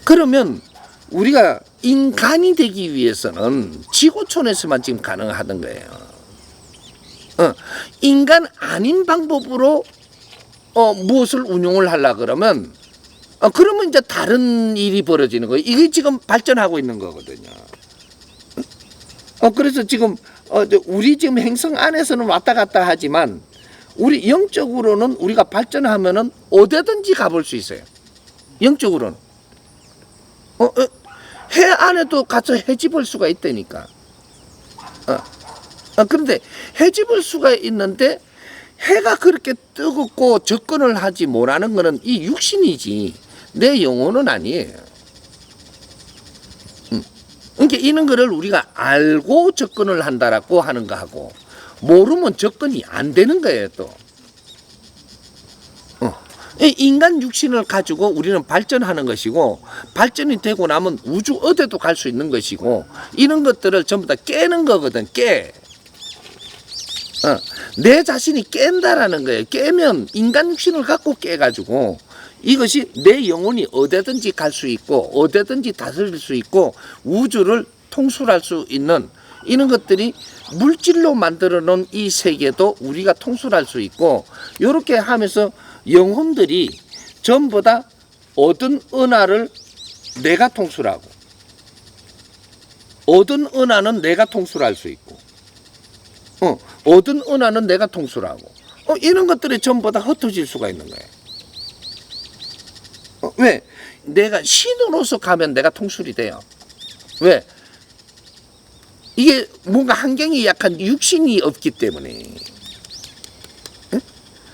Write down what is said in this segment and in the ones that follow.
그러면 우리가 인간이 되기 위해서는 지구촌에서만 지금 가능하던 거예요. 인간 아닌 방법으로 무엇을 운용을 하려 그러면 그러면 이제 다른 일이 벌어지는 거예요. 이게 지금 발전하고 있는 거거든요. 그래서 지금 우리 지금 행성 안에서는 왔다 갔다 하지만 우리 영적으로는 우리가 발전하면은 어디든지 가볼 수 있어요. 영적으로는 해 안에도 가서 해집을 수가 있다니까. 그런데 해집을 수가 있는데 해가 그렇게 뜨겁고 접근을 하지 못하는 거는 이 육신이지 내 영혼은 아니에요. 그러니까 이런 거를 우리가 알고 접근을 한다라고 하는 거하고 모르면 접근이 안 되는 거예요. 또 인간 육신을 가지고 우리는 발전하는 것이고 발전이 되고 나면 우주 어디도 갈 수 있는 것이고 이런 것들을 전부 다 깨는 거거든. 내 자신이 깬다라는 거예요. 깨면 인간 육신을 갖고 깨가지고 이것이 내 영혼이 어디든지 갈 수 있고 어디든지 다스릴 수 있고 우주를 통솔할 수 있는 이런 것들이 물질로 만들어 놓은 이 세계도 우리가 통솔할 수 있고 이렇게 하면서 영혼들이 전부 다 얻은 은하를 내가 통솔하고 얻은 은하는 내가 통솔할 수 있고 얻은 은하는 내가 통솔하고 이런 것들이 전부 다 흩어질 수가 있는 거예요. 왜? 내가 신으로서 가면 내가 통솔이 돼요. 왜? 이게 뭔가 환경이 약한 육신이 없기 때문에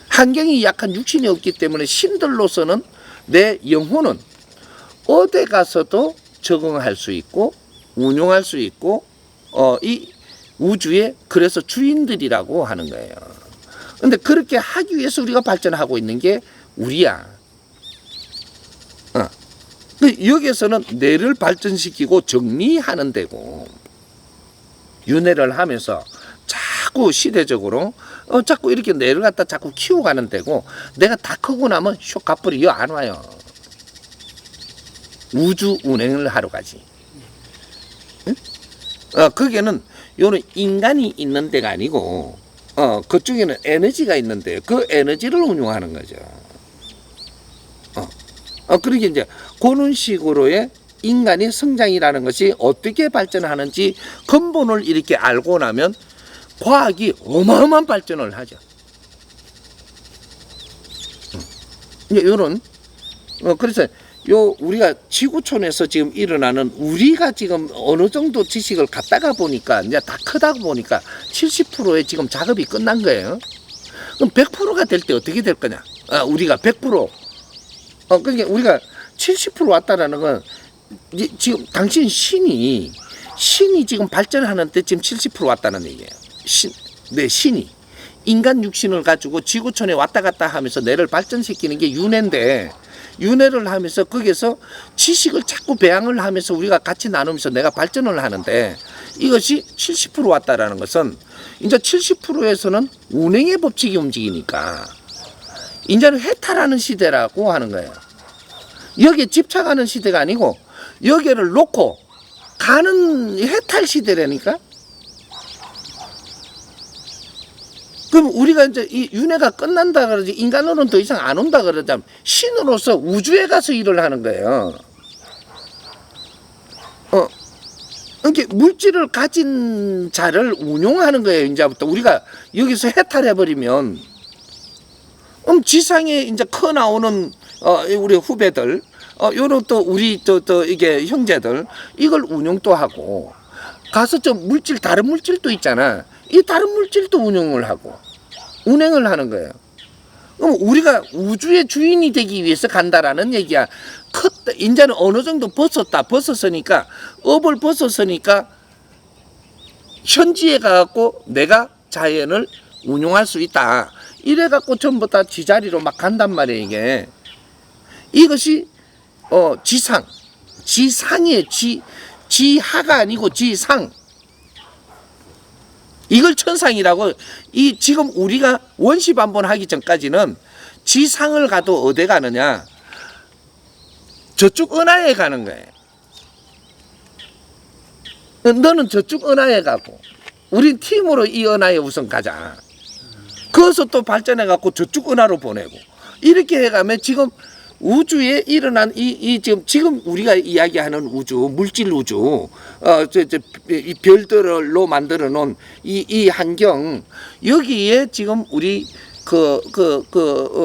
환경이 약한 육신이 없기 때문에 신들로서는 내 영혼은 어디 가서도 적응할 수 있고 운용할 수 있고 이 우주의 그래서 주인들이라고 하는 거예요. 근데 그렇게 하기 위해서 우리가 발전하고 있는 게 우리야. 여기에서는 뇌를 발전시키고 정리하는 데고 윤회를 하면서 자꾸 시대적으로 자꾸 이렇게 뇌를 갖다 자꾸 키워가는 데고 내가 다 크고 나면 쇼 갑불이 여 안 와요. 우주 운행을 하러 가지. 응? 거기에는 요는 인간이 있는 데가 아니고 그쪽에는 에너지가 있는데 그 에너지를 운용하는 거죠. 그러니까 이제 그런 식으로의 인간의 성장이라는 것이 어떻게 발전하는지 근본을 이렇게 알고 나면 과학이 어마어마한 발전을 하죠. 요런 그래서 우리가 지구촌에서 지금 일어나는 우리가 지금 어느 정도 지식을 갖다가 보니까 이제 다 크다 보니까 70%의 지금 작업이 끝난 거예요. 그럼 100%가 될 때 어떻게 될 거냐? 우리가 100%. 그러니까 우리가 70% 왔다라는 건 지금 당신 신이 지금 발전하는데 지금 70% 왔다는 얘기예요. 내 신이 인간 육신을 가지고 지구촌에 왔다 갔다 하면서 뇌를 발전시키는 게 윤회인데 윤회를 하면서 거기에서 지식을 자꾸 배양을 하면서 우리가 같이 나누면서 내가 발전을 하는데 이것이 70% 왔다라는 것은 이제 70%에서는 운행의 법칙이 움직이니까 이제는 해탈하는 시대라고 하는 거예요. 여기에 집착하는 시대가 아니고 여기를 놓고 가는 해탈 시대라니까. 그럼 우리가 이제 이 윤회가 끝난다 그러지 인간으로는 더 이상 안 온다 그러자 신으로서 우주에 가서 일을 하는 거예요. 그러니까 물질을 가진 자를 운용하는 거예요. 이제부터 우리가 여기서 해탈해버리면 지상에 이제 커 나오는 우리 후배들, 요런 또 우리 또 이게 형제들 이걸 운용도 하고 가서 좀 다른 물질도 있잖아. 이 다른 물질도 운용을 하고 운행을 하는 거예요. 그럼 우리가 우주의 주인이 되기 위해서 간다라는 얘기야. 이제는 어느 정도 벗었으니까 업을 벗었으니까 현지에 가갖고 내가 자연을 운용할 수 있다. 이래갖고 전부 다 지자리로 막 간단 말이에요. 이것이 지상이에요. 지하가 아니고 지상. 이걸 천상이라고. 이 지금 우리가 원시반본 하기 전까지는 지상을 가도 어디 가느냐? 저쪽 은하에 가는 거예요. 너는 저쪽 은하에 가고 우린 팀으로 이 은하에 우선 가자. 거기서 또 발전해 갖고 저쪽 은하로 보내고 이렇게 해가면 지금 우주에 일어난 이 지금 우리가 이야기하는 우주, 물질 우주, 이 별들로 만들어 놓은 이 환경, 여기에 지금 우리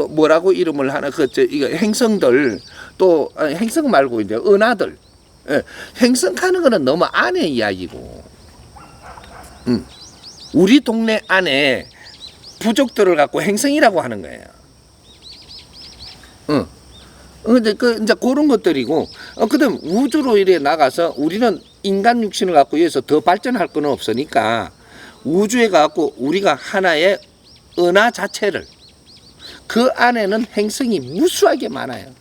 뭐라고 이름을 하나, 이거 행성들, 또 행성 말고 이제 은하들, 행성하는 거는 너무 안에 이야기고, 우리 동네 안에 부족들을 갖고 행성이라고 하는 거예요. 이제 이제 그런 것들이고, 그다음 우주로 이래 나가서 우리는 인간 육신을 갖고 여기서 더 발전할 건 없으니까 우주에 가고 우리가 하나의 은하 자체를, 그 안에는 행성이 무수하게 많아요.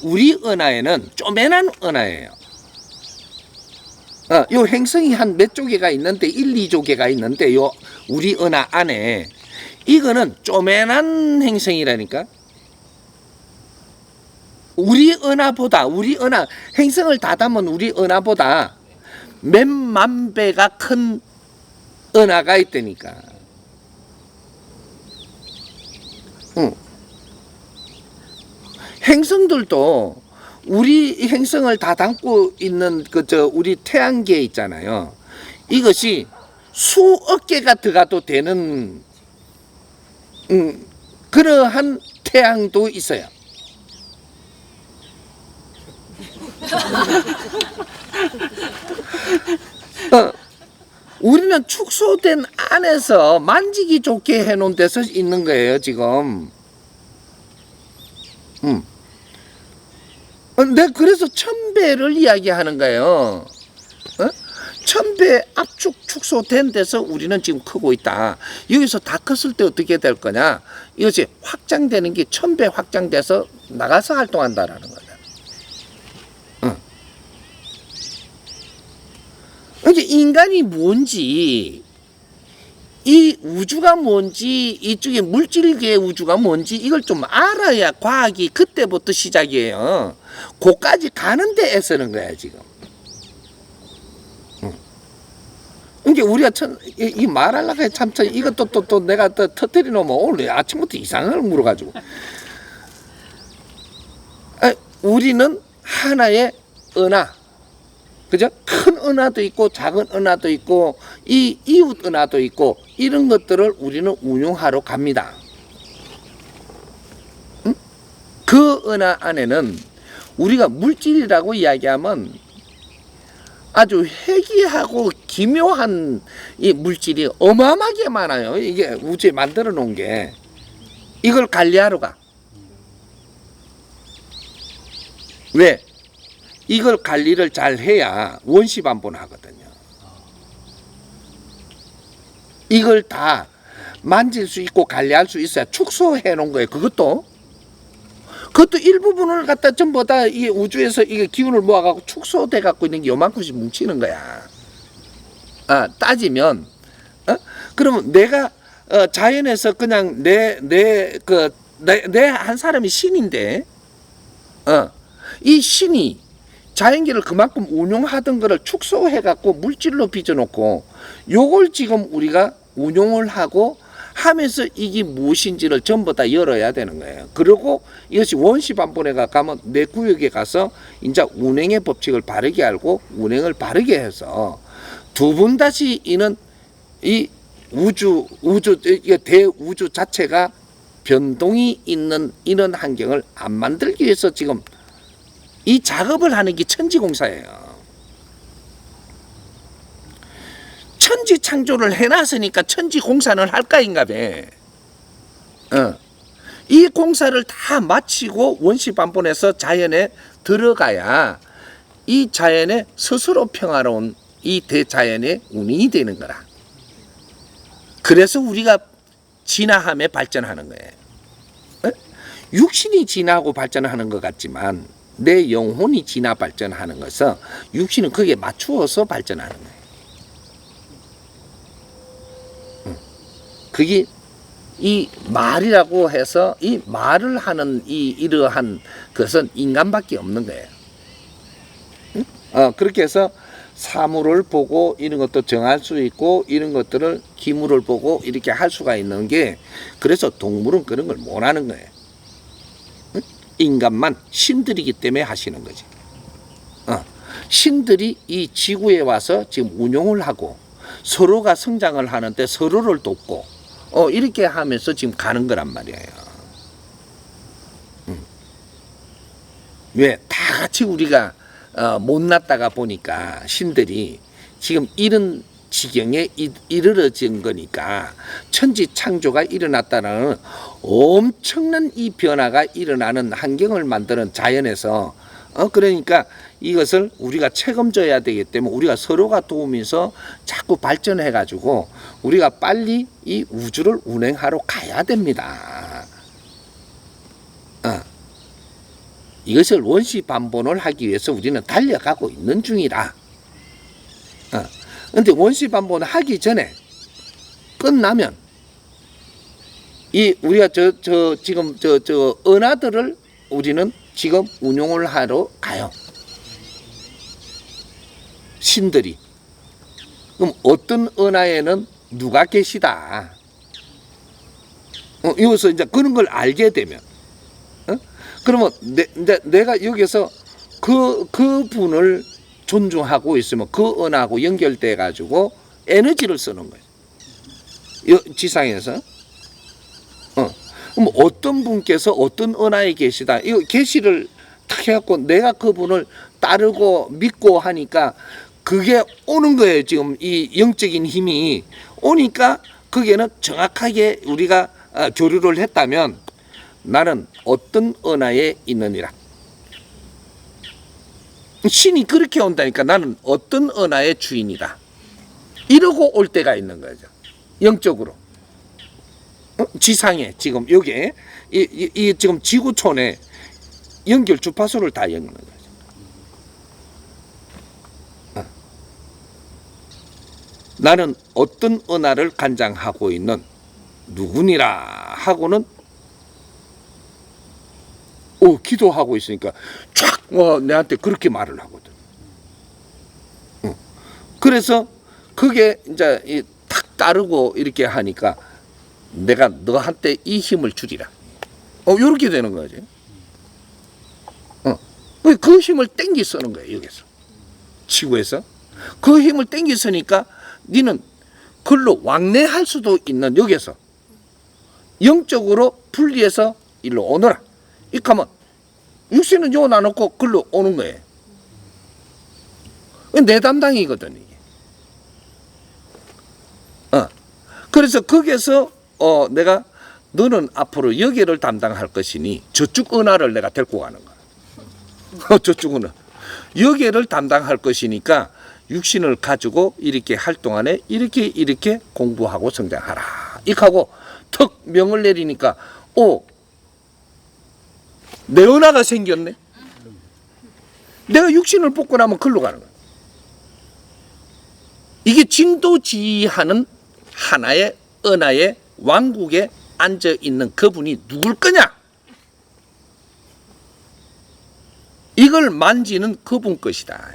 우리 은하에는 쪼매난 은하예요. 요 행성이 한 몇 조개가 있는데 1, 2조개가 있는데 요 우리 은하 안에 이거는 쪼매난 행성이라니까. 우리 은하보다, 우리 은하 행성을 다 담은 우리 은하보다 몇만 배가 큰 은하가 있다니까. 행성들도 우리 행성을 다 담고 있는 우리 태양계 있잖아요. 이것이 수억 개가 들어가도 되는 그러한 태양도 있어요. 우리는 축소된 안에서 만지기 좋게 해놓은 데서 있는 거예요, 지금. 내가 그래서 1000배를 이야기하는 거예요. 1000배 압축 축소된 데서 우리는 지금 크고 있다. 여기서 다 컸을 때 어떻게 될 거냐? 이것이 확장되는 게 1000배 확장돼서 나가서 활동한다라는 거다. 이제 인간이 뭔지, 이 우주가 뭔지, 이쪽에 물질계의 우주가 뭔지 이걸 좀 알아야 과학이 그때부터 시작이에요. 거기까지 가는데 애쓰는 거야 지금. 이게 우리가 이 말하려고 해 참 이것도 또 내가 또 터뜨려 놓으면 오늘 아침부터 이상한 걸 물어가지고. 우리는 하나의 은하, 그죠? 큰 은하도 있고 작은 은하도 있고 이 이웃 은하도 있고 이런 것들을 우리는 운용하러 갑니다. 그 은하 안에는 우리가 물질이라고 이야기하면 아주 희귀하고 기묘한 이 물질이 어마어마하게 많아요. 이게 우주에 만들어 놓은 게. 이걸 관리하러 가. 왜? 이걸 관리를 잘 해야 원시반본 하거든요. 이걸 다 만질 수 있고 관리할 수 있어야 축소해 놓은 거예요. 그것도 일부분을 갖다 전부 다 이 우주에서 이게 기운을 모아갖고 축소돼 갖고 있는 게 요만큼씩 뭉치는 거야. 따지면, 그러면 내가, 자연에서 그냥 내 한 사람이 신인데, 이 신이 자연계를 그만큼 운용하던 거를 축소해 갖고 물질로 빚어놓고 요걸 지금 우리가 운용을 하고 하면서 이게 무엇인지를 전부 다 열어야 되는 거예요. 그리고 이것이 원시반본에 가면 내 구역에 가서 이제 운행의 법칙을 바르게 알고 운행을 바르게 해서 두 번 다시 이는 이 대우주 자체가 변동이 있는 이런 환경을 안 만들기 위해서 지금 이 작업을 하는 게 천지공사예요. 천지 창조를 해놨으니까 천지 공사는 할까 인가봐. 이 공사를 다 마치고 원시반본에서 자연에 들어가야 이 자연의 스스로 평화로운 이 대자연의 운행이 되는 거라. 그래서 우리가 진화함에 발전하는 거예요. 육신이 진화하고 발전하는 것 같지만 내 영혼이 진화 발전하는 것은 육신은 거기에 맞추어서 발전하는 거예요. 그게 이 말이라고 해서 이 말을 하는 이러한 것은 인간밖에 없는 거예요. 그렇게 해서 사물을 보고 이런 것도 정할 수 있고 이런 것들을 기물을 보고 이렇게 할 수가 있는 게, 그래서 동물은 그런 걸 못 하는 거예요. 인간만, 신들이기 때문에 하시는 거지. 신들이 이 지구에 와서 지금 운용을 하고 서로가 성장을 하는데 서로를 돕고 이렇게 하면서 지금 가는 거란 말이에요. 왜? 다 같이 우리가 못났다가 보니까 신들이 지금 이런 지경에 이르러진 거니까 천지창조가 일어났다는 엄청난 이 변화가 일어나는 환경을 만드는 자연에서 그러니까 이것을 우리가 책임져야 되기 때문에 우리가 서로가 도우면서 자꾸 발전해 가지고 우리가 빨리 이 우주를 운행하러 가야 됩니다. 이것을 원시 반본을 하기 위해서 우리는 달려가고 있는 중이라. 근데 원시 반본을 하기 전에 끝나면 이 우리가 지금 은하들을 우리는 지금 운용을 하러 가요. 신들이. 그럼 어떤 은하에는 누가 계시다. 여기서 이제 그런 걸 알게 되면, 그러면 내가 여기서 그 분을 존중하고 있으면 그 은하고 연결돼 가지고 에너지를 쓰는 거예요. 지상에서. 그럼 어떤 분께서 어떤 은하에 계시다. 이거 계시를 탁 해갖고 내가 그분을 따르고 믿고 하니까 그게 오는 거예요. 지금 이 영적인 힘이 오니까 거기에는 정확하게 우리가 교류를 했다면 나는 어떤 은하에 있느니라. 신이 그렇게 온다니까 나는 어떤 은하의 주인이다. 이러고 올 때가 있는 거죠. 영적으로. 지상에 지금 여기에 이 지금 지구촌에 연결 주파수를 다 연결하는 거죠. 나는 어떤 은하를 관장하고 있는 누구니라 하고는 기도하고 있으니까 쫙 내한테 그렇게 말을 하거든. 그래서 그게 이제 탁 따르고 이렇게 하니까 내가 너한테 이 힘을 주리라. 이렇게 되는 거지. 그 힘을 땡기 쓰는 거예요. 여기서 지구에서 그 힘을 땡기 쓰니까 니는 글로 왕래할 수도 있는 여기서 영적으로 분리해서 일로 오너라. 이렇게 하면 육신은 요 놔놓고 글로 오는 거예요. 내 담당이거든 이게. 그래서 거기에서 내가 너는 앞으로 여기를 담당할 것이니 저쪽 은하를 내가 데리고 가는 거야. 저쪽 은하. 여기를 담당할 것이니까 육신을 가지고 이렇게 할 동안에 이렇게 공부하고 성장하라. 이렇게 하고 턱 명을 내리니까 내 은하가 생겼네. 내가 육신을 뽑고 나면 글로 가는 거야. 이게 진도지휘하는 하나의 은하의 왕국에 앉아 있는 그분이 누굴 거냐? 이걸 만지는 그분 것이다.